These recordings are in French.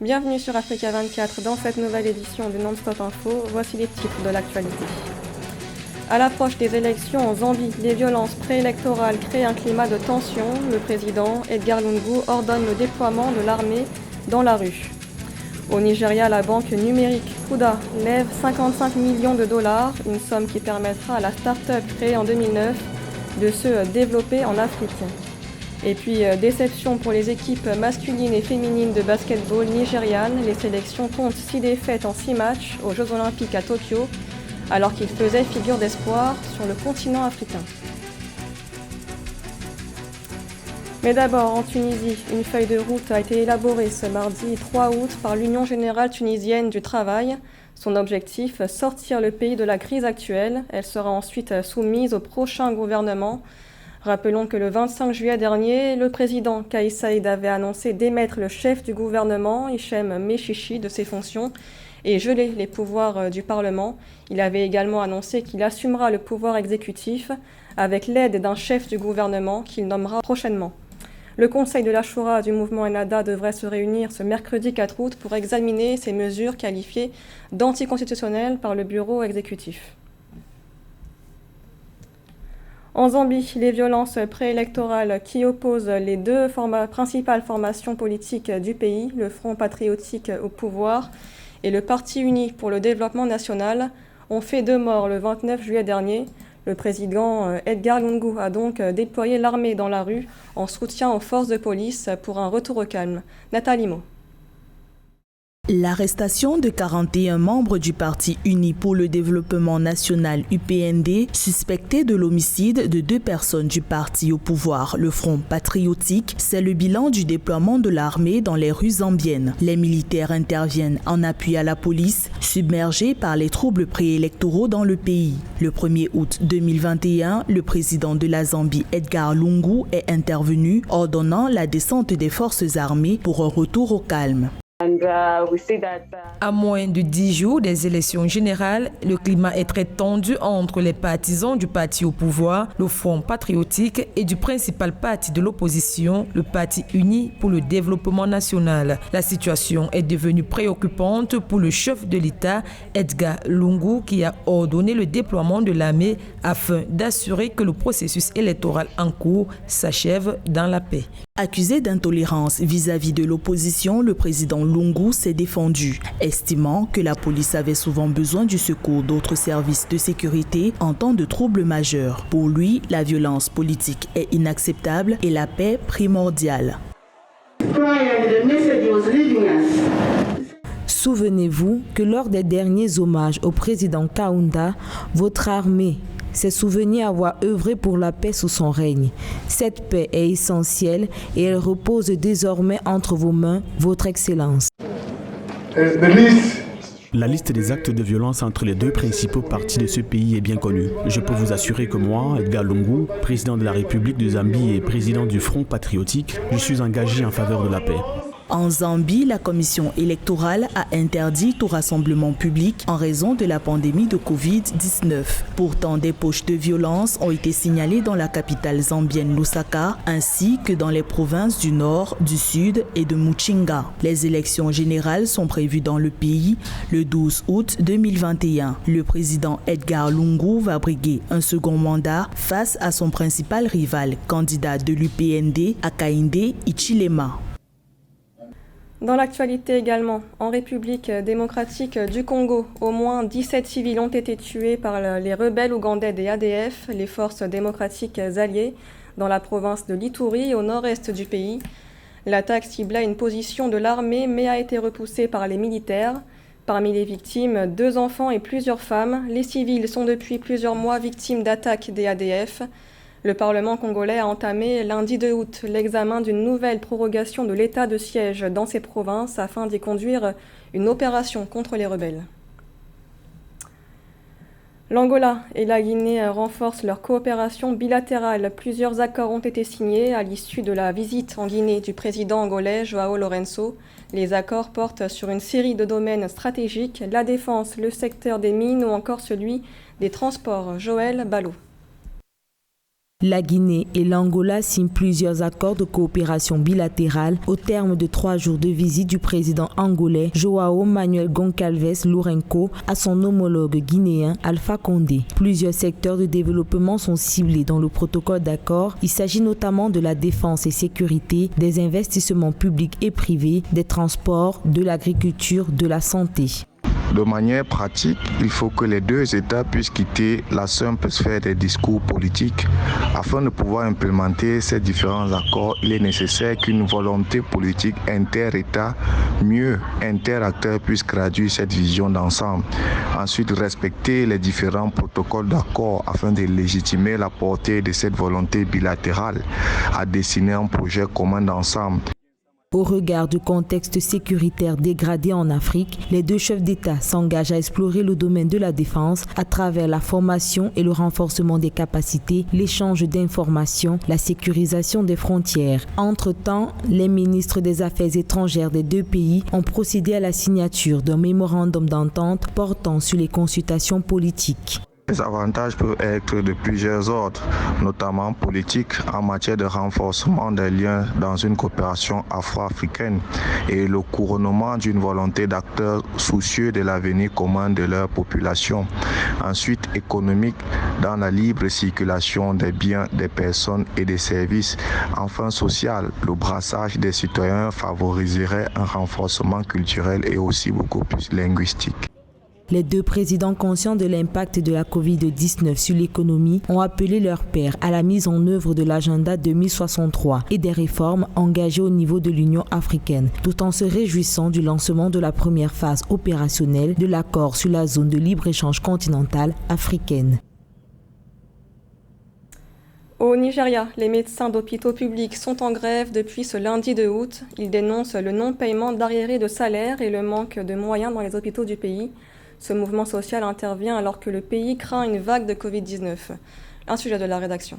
Bienvenue sur Africa 24 dans cette nouvelle édition de Non-Stop Info. Voici les titres de l'actualité. À l'approche des élections en Zambie, les violences préélectorales créent un climat de tension. Le président Edgar Lungu ordonne le déploiement de l'armée dans la rue. Au Nigeria, la banque numérique Kuda lève 55 millions de dollars, une somme qui permettra à la start-up créée en 2009 de se développer en Afrique. Et puis, déception pour les équipes masculines et féminines de basketball nigérianes. Les sélections comptent 6 défaites en 6 matchs aux Jeux Olympiques à Tokyo, alors qu'ils faisaient figure d'espoir sur le continent africain. Mais d'abord, en Tunisie, une feuille de route a été élaborée ce mardi 3 août par l'Union générale tunisienne du travail. Son objectif, sortir le pays de la crise actuelle. Elle sera ensuite soumise au prochain gouvernement. Rappelons que le 25 juillet dernier, le président Kais Saied avait annoncé démettre le chef du gouvernement, Hichem Mechichi, de ses fonctions et geler les pouvoirs du Parlement. Il avait également annoncé qu'il assumera le pouvoir exécutif avec l'aide d'un chef du gouvernement qu'il nommera prochainement. Le conseil de la Choura du mouvement Ennahda devrait se réunir ce mercredi 4 août pour examiner ces mesures qualifiées d'anticonstitutionnelles par le bureau exécutif. En Zambie, les violences préélectorales qui opposent les deux principales formations politiques du pays, le Front patriotique au pouvoir et le Parti uni pour le développement national, ont fait 2 morts le 29 juillet dernier. Le président Edgar Lungu a donc déployé l'armée dans la rue en soutien aux forces de police pour un retour au calme. Nathalie Mo. L'arrestation de 41 membres du Parti uni pour le développement national UPND, suspectés de l'homicide de 2 personnes du parti au pouvoir, le Front patriotique, c'est le bilan du déploiement de l'armée dans les rues zambiennes. Les militaires interviennent en appui à la police, submergée par les troubles préélectoraux dans le pays. Le 1er août 2021, le président de la Zambie, Edgar Lungu, est intervenu, ordonnant la descente des forces armées pour un retour au calme. À moins de 10 jours des élections générales, le climat est très tendu entre les partisans du parti au pouvoir, le Front patriotique, et du principal parti de l'opposition, le Parti uni pour le développement national. La situation est devenue préoccupante pour le chef de l'État, Edgar Lungu, qui a ordonné le déploiement de l'armée afin d'assurer que le processus électoral en cours s'achève dans la paix. Accusé d'intolérance vis-à-vis de l'opposition, le président Lungu s'est défendu, estimant que la police avait souvent besoin du secours d'autres services de sécurité en temps de troubles majeurs. Pour lui, la violence politique est inacceptable et la paix primordiale. Souvenez-vous que lors des derniers hommages au président Kaunda, votre armée s'est souvenu avoir œuvré pour la paix sous son règne. Cette paix est essentielle et elle repose désormais entre vos mains, votre Excellence. La liste des actes de violence entre les 2 principaux partis de ce pays est bien connue. Je peux vous assurer que moi, Edgar Lungu, président de la République de Zambie et président du Front patriotique, je suis engagé en faveur de la paix. En Zambie, la commission électorale a interdit tout rassemblement public en raison de la pandémie de Covid-19. Pourtant, des poches de violence ont été signalées dans la capitale zambienne Lusaka, ainsi que dans les provinces du Nord, du Sud et de Muchinga. Les élections générales sont prévues dans le pays le 12 août 2021. Le président Edgar Lungu va briguer un second mandat face à son principal rival, candidat de l'UPND, Hakainde Hichilema. Dans l'actualité également, en République démocratique du Congo, au moins 17 civils ont été tués par les rebelles ougandais des ADF, les forces démocratiques alliées, dans la province de l'Ituri, au nord-est du pays. L'attaque ciblait une position de l'armée, mais a été repoussée par les militaires. Parmi les victimes, 2 enfants et plusieurs femmes. Les civils sont depuis plusieurs mois victimes d'attaques des ADF. Le Parlement congolais a entamé lundi 2 août l'examen d'une nouvelle prorogation de l'état de siège dans ces provinces afin d'y conduire une opération contre les rebelles. L'Angola et la Guinée renforcent leur coopération bilatérale. Plusieurs accords ont été signés à l'issue de la visite en Guinée du président angolais João Lourenço. Les accords portent sur une série de domaines stratégiques, la défense, le secteur des mines ou encore celui des transports. Joël Ballot. La Guinée et l'Angola signent plusieurs accords de coopération bilatérale au terme de 3 jours de visite du président angolais João Manuel Goncalves Lourenço à son homologue guinéen Alpha Condé. Plusieurs secteurs de développement sont ciblés dans le protocole d'accord. Il s'agit notamment de la défense et sécurité, des investissements publics et privés, des transports, de l'agriculture, de la santé. De manière pratique, il faut que les deux États puissent quitter la simple sphère des discours politiques. Afin de pouvoir implémenter ces différents accords, il est nécessaire qu'une volonté politique inter-État, mieux inter-acteurs, puisse traduire cette vision d'ensemble. Ensuite, respecter les différents protocoles d'accord afin de légitimer la portée de cette volonté bilatérale à dessiner un projet commun d'ensemble. Au regard du contexte sécuritaire dégradé en Afrique, les deux chefs d'État s'engagent à explorer le domaine de la défense à travers la formation et le renforcement des capacités, l'échange d'informations, la sécurisation des frontières. Entre-temps, les ministres des Affaires étrangères des deux pays ont procédé à la signature d'un mémorandum d'entente portant sur les consultations politiques. Les avantages peuvent être de plusieurs ordres, notamment politiques, en matière de renforcement des liens dans une coopération afro-africaine et le couronnement d'une volonté d'acteurs soucieux de l'avenir commun de leur population. Ensuite, économique, dans la libre circulation des biens, des personnes et des services. Enfin, social, le brassage des citoyens favoriserait un renforcement culturel et aussi beaucoup plus linguistique. Les deux présidents conscients de l'impact de la Covid-19 sur l'économie ont appelé leurs pairs à la mise en œuvre de l'agenda 2063 et des réformes engagées au niveau de l'Union africaine, tout en se réjouissant du lancement de la première phase opérationnelle de l'accord sur la zone de libre-échange continentale africaine. Au Nigeria, les médecins d'hôpitaux publics sont en grève depuis ce lundi 2 août. Ils dénoncent le non-paiement d'arriérés de salaire et le manque de moyens dans les hôpitaux du pays. Ce mouvement social intervient alors que le pays craint une vague de Covid-19. Un sujet de la rédaction.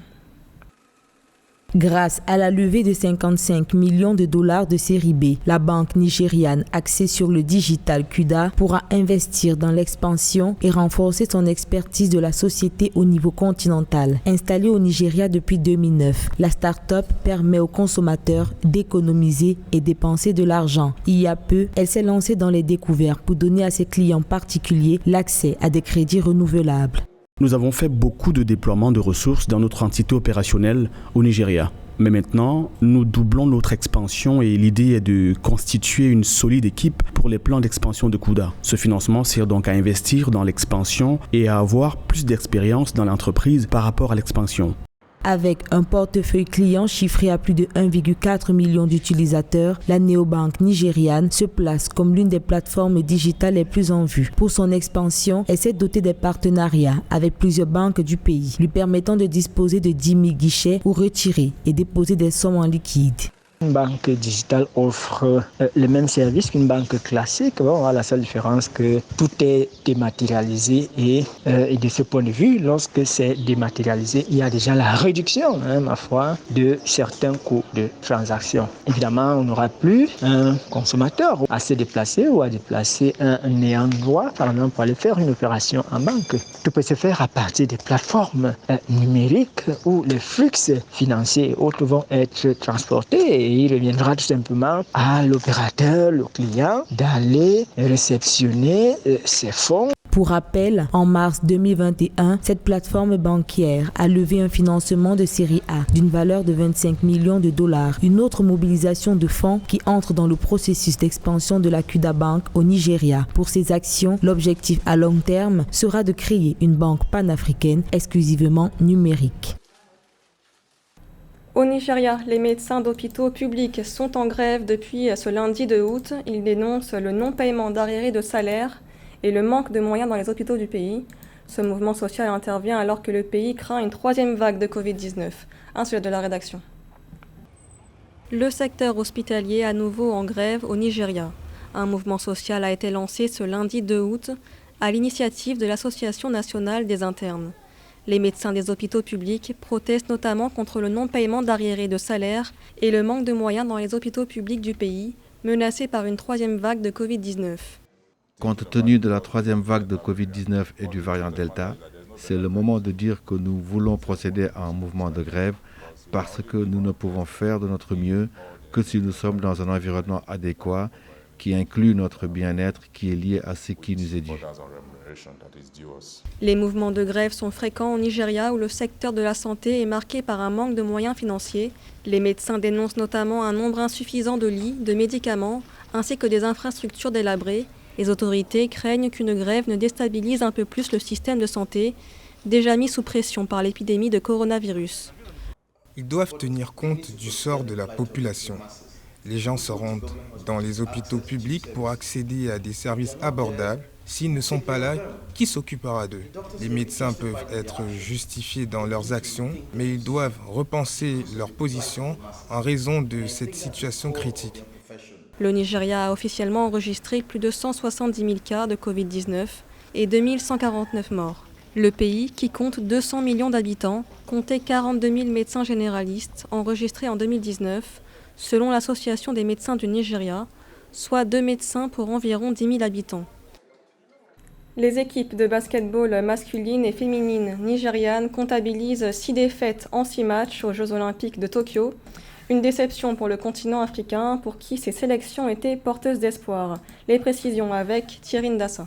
Grâce à la levée de 55 millions de dollars de série B, la banque nigériane axée sur le digital Kuda pourra investir dans l'expansion et renforcer son expertise de la société au niveau continental. Installée au Nigeria depuis 2009, la start-up permet aux consommateurs d'économiser et dépenser de l'argent. Il y a peu, elle s'est lancée dans les découvertes pour donner à ses clients particuliers l'accès à des crédits renouvelables. Nous avons fait beaucoup de déploiements de ressources dans notre entité opérationnelle au Nigeria. Mais maintenant, nous doublons notre expansion et l'idée est de constituer une solide équipe pour les plans d'expansion de Kuda. Ce financement sert donc à investir dans l'expansion et à avoir plus d'expérience dans l'entreprise par rapport à l'expansion. Avec un portefeuille client chiffré à plus de 1,4 million d'utilisateurs, la néobanque nigériane se place comme l'une des plateformes digitales les plus en vue. Pour son expansion, elle s'est dotée des partenariats avec plusieurs banques du pays, lui permettant de disposer de 10 000 guichets où retirer et déposer des sommes en liquide. Une banque digitale offre les mêmes services qu'une banque classique. Bon, la seule différence que tout est dématérialisé et de ce point de vue, lorsque c'est dématérialisé, il y a déjà la réduction, ma foi, de certains coûts de transaction. Évidemment, on n'aura plus un consommateur à se déplacer ou à déplacer un ayant droit, par exemple, pour aller faire une opération en banque. Tout peut se faire à partir des plateformes numériques où les flux financiers et autres vont être transportés. Et il reviendra tout simplement à l'opérateur, le client, d'aller réceptionner ses fonds. Pour rappel, en mars 2021, cette plateforme bancaire a levé un financement de série A d'une valeur de 25 millions de dollars. Une autre mobilisation de fonds qui entre dans le processus d'expansion de la Kuda Bank au Nigeria. Pour ces actions, l'objectif à long terme sera de créer une banque panafricaine exclusivement numérique. Au Nigeria, les médecins d'hôpitaux publics sont en grève depuis ce lundi 2 août. Ils dénoncent le non-paiement d'arriérés de salaire et le manque de moyens dans les hôpitaux du pays. Ce mouvement social intervient alors que le pays craint une 3e vague de Covid-19. Un sujet de la rédaction. Le secteur hospitalier à nouveau en grève au Nigeria. Un mouvement social a été lancé ce lundi 2 août à l'initiative de l'Association nationale des internes. Les médecins des hôpitaux publics protestent notamment contre le non-paiement d'arriérés de salaire et le manque de moyens dans les hôpitaux publics du pays, menacés par une 3e vague de Covid-19. Compte tenu de la 3e vague de Covid-19 et du variant Delta, C'est le moment de dire que nous voulons procéder à un mouvement de grève parce que nous ne pouvons faire de notre mieux que si nous sommes dans un environnement adéquat qui inclut notre bien-être qui est lié à ce qui nous est dû. Les mouvements de grève sont fréquents au Nigeria où le secteur de la santé est marqué par un manque de moyens financiers. Les médecins dénoncent notamment un nombre insuffisant de lits, de médicaments, ainsi que des infrastructures délabrées. Les autorités craignent qu'une grève ne déstabilise un peu plus le système de santé, déjà mis sous pression par l'épidémie de coronavirus. Ils doivent tenir compte du sort de la population. Les gens se rendent dans les hôpitaux publics pour accéder à des services abordables. S'ils ne sont pas là, qui s'occupera d'eux? Les médecins peuvent être justifiés dans leurs actions, mais ils doivent repenser leur position en raison de cette situation critique. Le Nigeria a officiellement enregistré plus de 170 000 cas de Covid-19 et 2149 morts. Le pays, qui compte 200 millions d'habitants, comptait 42 000 médecins généralistes enregistrés en 2019, selon l'Association des médecins du Nigeria, soit 2 médecins pour environ 10 000 habitants. Les équipes de basket-ball masculines et féminines nigérianes comptabilisent 6 défaites en 6 matchs aux Jeux Olympiques de Tokyo. Une déception pour le continent africain, pour qui ces sélections étaient porteuses d'espoir. Les précisions avec Thierry Ndassa.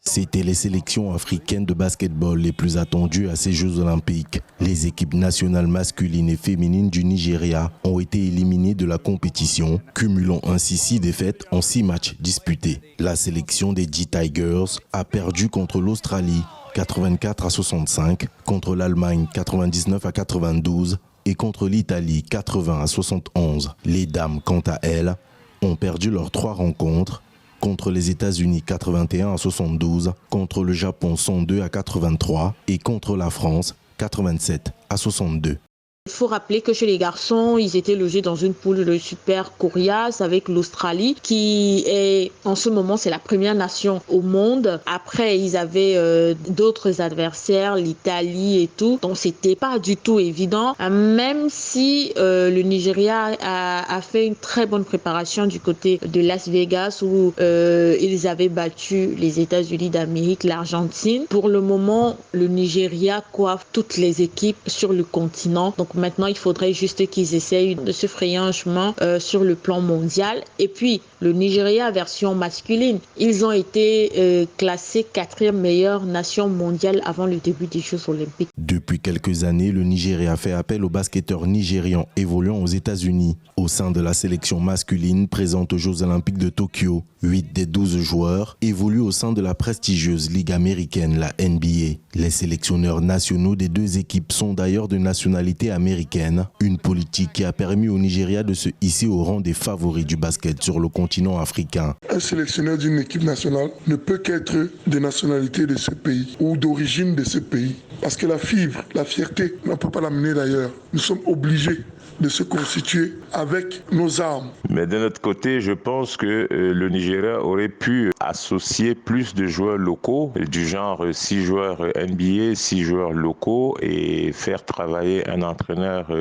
C'étaient les sélections africaines de basketball les plus attendues à ces Jeux Olympiques. Les équipes nationales masculines et féminines du Nigeria ont été éliminées de la compétition, cumulant ainsi 6 défaites en 6 matchs disputés. La sélection des G-Tigers a perdu contre l'Australie 84-65, contre l'Allemagne 99-92 et contre l'Italie 80-71. Les dames, quant à elles, ont perdu leurs 3 rencontres, contre les États-Unis 81-72, contre le Japon 102-83 et contre la France 87-62. Il faut rappeler que chez les garçons, ils étaient logés dans une poule de super coriace avec l'Australie, qui est en ce moment, c'est la première nation au monde. Après, ils avaient d'autres adversaires, l'Italie et tout. Donc, c'était pas du tout évident. Même si le Nigeria a fait une très bonne préparation du côté de Las Vegas où ils avaient battu les États-Unis d'Amérique, l'Argentine. Pour le moment, le Nigeria coiffe toutes les équipes sur le continent. Donc, maintenant, il faudrait juste qu'ils essayent de se frayer un chemin sur le plan mondial. Et puis, le Nigeria version masculine, ils ont été classés 4e meilleure nation mondiale avant le début des Jeux Olympiques. Depuis quelques années, le Nigeria fait appel aux basketteurs nigérians évoluant aux États-Unis. Au sein de la sélection masculine présente aux Jeux Olympiques de Tokyo, 8 des 12 joueurs évoluent au sein de la prestigieuse Ligue américaine, la NBA. Les sélectionneurs nationaux des 2 équipes sont d'ailleurs de nationalité américaine, une politique qui a permis au Nigeria de se hisser au rang des favoris du basket sur le continent africain. Un sélectionneur d'une équipe nationale ne peut qu'être de nationalité de ce pays ou d'origine de ce pays. Parce que la fibre, la fierté, on ne peut pas l'amener d'ailleurs. Nous sommes obligés de se constituer avec nos armes. Mais d'un autre côté, je pense que le Nigeria aurait pu associer plus de joueurs locaux, du genre 6 joueurs NBA, 6 joueurs locaux, et faire travailler un entraîneur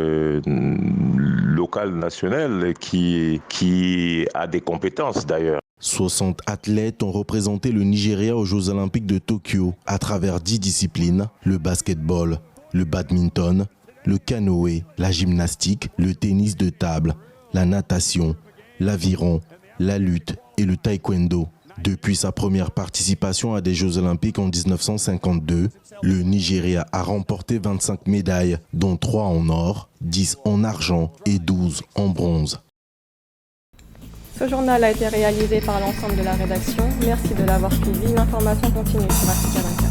local national qui a des compétences d'ailleurs. 60 athlètes ont représenté le Nigeria aux Jeux Olympiques de Tokyo à travers 10 disciplines, le basketball, le badminton, le canoë, la gymnastique, le tennis de table, la natation, l'aviron, la lutte et le taekwondo. Depuis sa première participation à des Jeux Olympiques en 1952, le Nigeria a remporté 25 médailles, dont 3 en or, 10 en argent et 12 en bronze. Ce journal a été réalisé par l'ensemble de la rédaction. Merci de l'avoir suivi. L'information continue sur Africa 24.